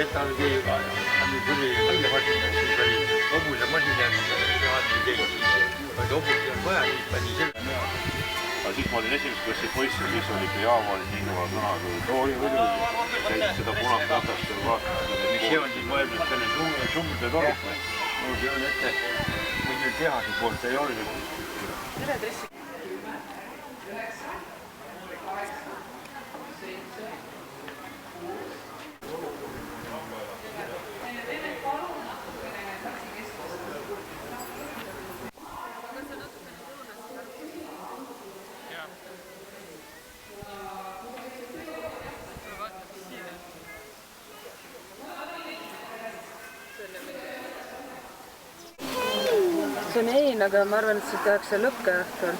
Settal keegi ka ja hän tuli masinast, siis oli hobuse masinast ja hän tegi vaid hobusi on vaja, siis pani selle. Aga siis ma olin esimest klassi poiss ja siis oli ikka Jaapanis nii kõva sõna, kui oli muidugi. Käisid seda punast ratast seal vaatama. Mis see on siis mõeldud selle summude toruk? No see on ette, muidu tehase poolt ei ole. Tere, Tressi. See on ein, aga ma arvan, et see tehakse lõppeõhtul.